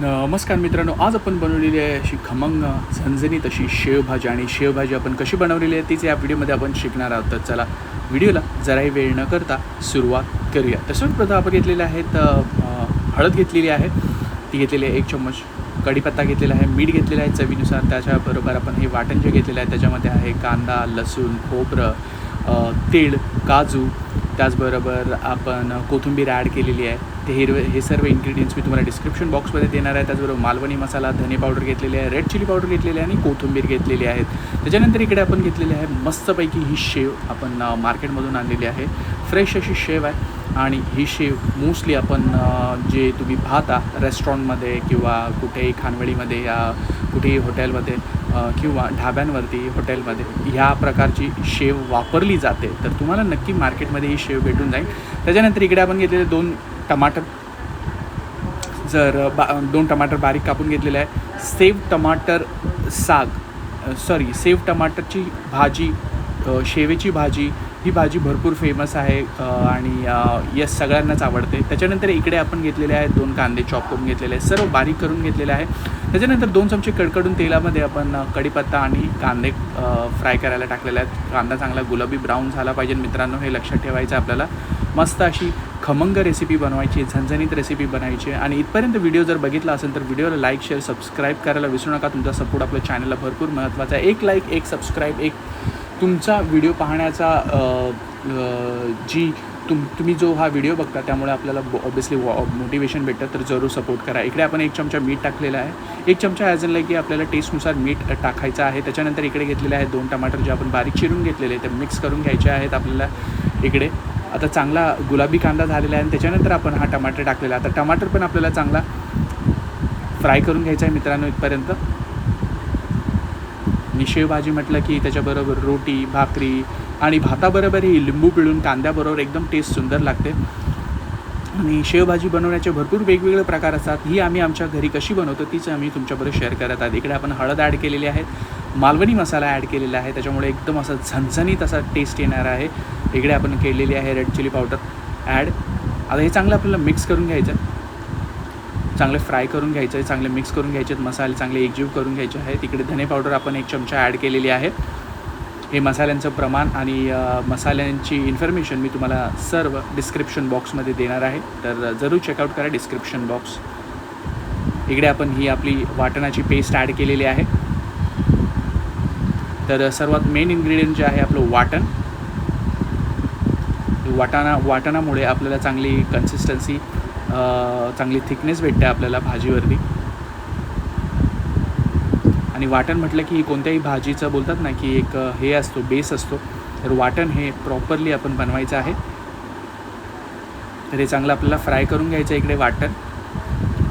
नमस्कार मित्रांनो, आज आपण बनवलेली आहे अशी खमंग झणझणीत अशी शेवभाजी. आणि शेवभाजी आपण कशी बनवलेली आहे तीच या व्हिडिओमध्ये आपण शिकणार आहोत. तर चला व्हिडिओला जराही वेळ न करता सुरुवात करूया. तर सर्वप्रथम आपण घेतलेले आहेत हळद घेतलेली आहे, ती घेतलेली आहे 1 चम्मच. कढीपत्ता घेतलेला आहे, मीठ घेतलेलं आहे चवीनुसार. त्याच्याबरोबर आपण हे वाटण जे घेतलेलं आहे त्याच्यामध्ये आहे कांदा, लसूण, खोबरं, तीळ, काजू. त्याचबरोबर आपण कोथिंबीर ॲड केलेली आहे. हे सर्व इन्ग्रेडियंट्स मी तुम्हाला डिस्क्रिप्शन बॉक्समध्ये देणार आहे. त्याचबरोबर मालवणी मसाला, धने पावडर घेतलेली आहे, रेड चिली पावडर घेतलेली आहे आणि कोथिंबीर घेतलेली आहेत. त्याच्यानंतर इकडे आपण घेतलेली आहे मस्तपैकी ही शेव आपण मार्केटमधून आणलेली आहे. फ्रेश अशी शेव आहे आणि ही शेव मोस्टली आपण जे तुम्ही पाहता रेस्टॉरंटमध्ये किंवा कुठेही खानवळीमध्ये या कुठेही हॉटेलमध्ये किंवा ढाब्यांवरती हॉटेलमध्ये ह्या प्रकारची शेव वापरली जाते. तर तुम्हाला नक्की मार्केटमध्ये ही शेव भेटून जाईल. त्याच्यानंतर इकडे आपण घेतलेले 2 टमाटर, 2 टमाटर बारीक कापून घेतलेले आहे. सेव टमाटरची भाजी, शेवेची भाजी, ही भाजी भरपूर फेमस आहे आणि यस सगळ्यांनाच आवडते. त्याच्यानंतर इकडे आपण घेतलेले आहेत 2 कांदे चॉप करून घेतलेले आहे, सर्व बारीक करून घेतलेले आहे. त्याच्यानंतर 2 चमचे कडकडून तेलामध्ये आपण कढीपत्ता आणि कांदे फ्राय करायला टाकलेले आहेत. कांदा चांगला गुलाबी ब्राऊन झाला पाहिजे मित्रांनो, हे लक्षात ठेवायचं आपल्याला. मस्त अशी खमंग रेसिपी बनवायची, झणझणीत रेसिपी बनायची. आणि इथपर्यंत व्हिडिओ जर बघितला असेल तर व्हिडिओला लाईक, शेअर, सबस्क्राईब करायला विसरू नका. तुमचा सपोर्ट आपल्या चॅनलला भरपूर महत्त्वाचा आहे. 1 लाईक, 1 सबस्क्राईब, एक तुमचा व्हिडिओ पाहण्याचा तुम्ही जो हा व्हिडिओ बघता त्यामुळे आपल्याला ऑब्वियसली मोटिवेशन भेटतं. तर जरूर सपोर्ट करा. इकडे आपण 1 चमचा मीठ टाकलेला आहे. 1 चमचा ॲज इन की आपल्याला टेस्टनुसार मीठ टाकायचं आहे. त्याच्यानंतर इकडे घेतलेले आहेत 2 टमाटर जे आपण बारीक चिरून घेतलेले ते मिक्स करून घ्यायचे आहेत आपल्याला. इकडे आता चांगला गुलाबी कांदा झालेला आहे आणि त्याच्यानंतर आपण हा टमाटर टाकलेला. आता टमाटर पण आपल्याला चांगला फ्राय करून घ्यायचा आहे मित्रांनो इथपर्यंत. आणि शेवभाजी म्हटलं की त्याच्याबरोबर रोटी, भाकरी आणि भाताबरोबर ही लिंबू पिळून कांद्याबरोबर एकदम टेस्ट सुंदर लागते. आणि शेवभाजी बनवण्याचे भरपूर वेगवेगळे प्रकार असतात. ही आम्ही आमच्या घरी कशी बनवतो तीच आम्ही तुमच्याबरोबर शेअर करत आहोत. इकडे आपण हळद ॲड केलेली आहे, मालवणी मसाला ॲड केलेला आहे, त्याच्यामुळे एकदम असा झणझणीत असा टेस्ट येणार आहे. इकडे आपण केलेली आहे रेड चिली पावडर ॲड. आता हे चांगलं आपल्याला मिक्स करून घ्यायचं आहे, चांगले फ्राय करून घ्यायचं आहे, चांगले मिक्स करून घ्यायचे आहेत, मसाले चांगले एकजीव करून घ्यायचे आहेत. तिकडे धने पावडर आपण 1 चमचा ॲड केलेली आहे. हे मसाल्यांचं प्रमाण आणि मसाल्यांची इन्फॉर्मेशन मी तुम्हाला सर्व डिस्क्रिप्शन बॉक्समध्ये देणार आहे, तर जरूर चेकआउट करा डिस्क्रिप्शन बॉक्स. इकडे आपण ही आपली वाटणाची पेस्ट ॲड केलेली आहे. तर सर्वात मेन इन्ग्रेडियंट जे आहे आपलं वाटण. वाटणामुळे आपल्याला चांगली कन्सिस्टन्सी, चांगली थिकनेस भेटते आपल्याला भाजीवरती. आणि वाटण म्हटलं की कोणत्याही भाजीचं बोलतात ना की एक हे असतो, बेस असतो. तर वाटण हे प्रॉपरली आपण बनवायचं आहे. तर हे चांगलं आपल्याला फ्राय करून घ्यायचं आहे इकडे वाटण.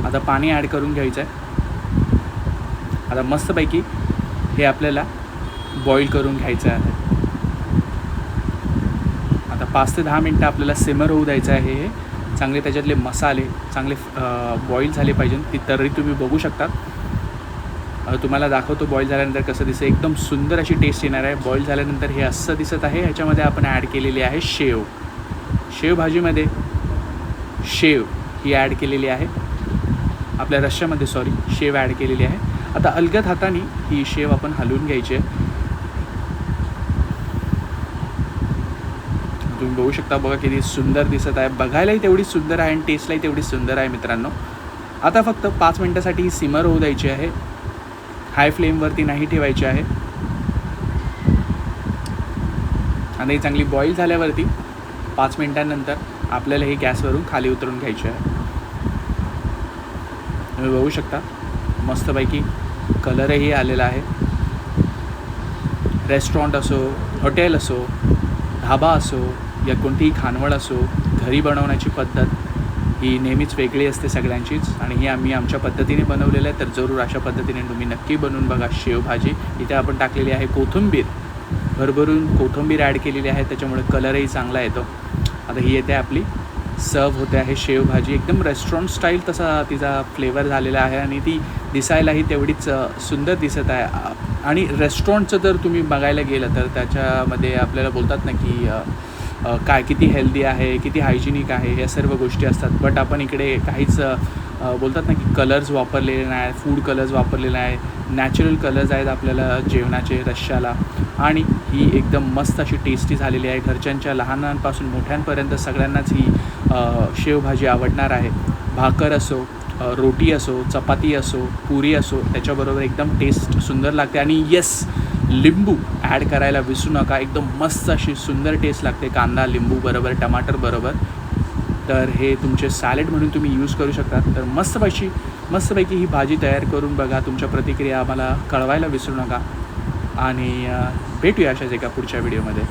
आता पाणी ॲड करून घ्यायचं आहे. आता मस्तपैकी हे आपल्याला बॉईल करून घ्यायचं आहे. आता 5 ते 10 मिनटं आपल्याला सिमर होऊ द्यायचं आहे. हे चांगले त्याच्यातले मसाले चांगले बॉईल झाले पाहिजे. ती तर्री तुम्ही बघू शकता. तुम्हाला दाखवतो बॉईल झाल्यानंतर कसं दिसतं. एकदम सुंदर अशी टेस्ट येणार आहे. बॉईल झाल्यानंतर हे असं दिसत आहे. ह्याच्यामध्ये आपण ॲड केलेली आहे शेवभाजीमध्ये शेव ही ॲड केलेली आहे. आपल्या रश्श्यामध्ये शेव ॲड केलेली आहे. आता अलगद हाताने ही शेव आपण हलवून घ्यायची आहे. तुम्ही बघू शकता, बघा किती सुंदर दिसत आहे. बघायलाही तेवढी सुंदर आहे आणि टेस्टलाही तेवढी सुंदर आहे मित्रांनो. आता फक्त 5 मिनटासाठी ही सिमर होऊ द्यायची आहे. हाय फ्लेमवरती नाही ठेवायची आहे. आणि चांगली बॉईल झाल्यावरती 5 मिनटांनंतर आपल्याला ही गॅसवरून खाली उतरून घ्यायची आहे. तुम्ही बघू शकता मस्तपैकी कलरही आलेला आहे. रेस्टॉरंट असो, हॉटेल असो, ढाबा असो या कोणतीही खानवळ असो, घरी बनवण्याची पद्धत ही नेहमीच वेगळी असते सगळ्यांचीच. आणि ही आम्ही आमच्या पद्धतीने बनवलेलं आहे. तर जरूर अशा पद्धतीने तुम्ही नक्की बनवून बघा शेवभाजी. इथे आपण टाकलेली आहे कोथिंबीर, भरभरून कोथिंबीर ॲड केलेली आहे, त्याच्यामुळे कलरही चांगला येतो. आता ही येते आपली सर्व होते आहे शेवभाजी. एकदम रेस्टॉरंट स्टाईल तसा तिचा फ्लेवर झालेला आहे आणि ती दिसायलाही तेवढीच सुंदर दिसत आहे. आणि रेस्टॉरंटचं जर तुम्ही बघायला गेलं तर त्याच्यामध्ये आपल्याला बोलतात ना की काय किती हेल्दी आहे, किती हायजिनिक आहे, या सर्व गोष्टी असतात. बट आपण इकडे काहीच बोलतात ना की कलर्स वापरलेले नाही, फूड कलर्स वापरलेले आहे, नॅचरल कलर्स आहेत आपल्याला जेवणाचे रश्श्याला. आणि ही एकदम मस्त अशी टेस्टी झालेली आहे. घरच्यांच्या लहानांपासून मोठ्यांपर्यंत सगळ्यांनाच ही शेवभाजी आवडणार आहे. भाकर असो, रोटी असो, चपाती असो, पुरी असो, त्याच्याबरोबर एकदम टेस्ट सुंदर लागते. आणि येस, लिंबू ॲड करायला विसरू नका. एकदम मस्त अशी सुंदर टेस्ट लागते कांदा लिंबू बरोबर, टमाटर बरोबर. तर हे तुमचे सॅलड म्हणून तुम्ही यूज करू शकता. तर मस्तपैकी ही भाजी तयार करून बघा. तुमच्या प्रतिक्रिया आम्हाला कळवायला विसरू नका. आणि भेटूया अशाच एका पुढच्या व्हिडिओमध्ये.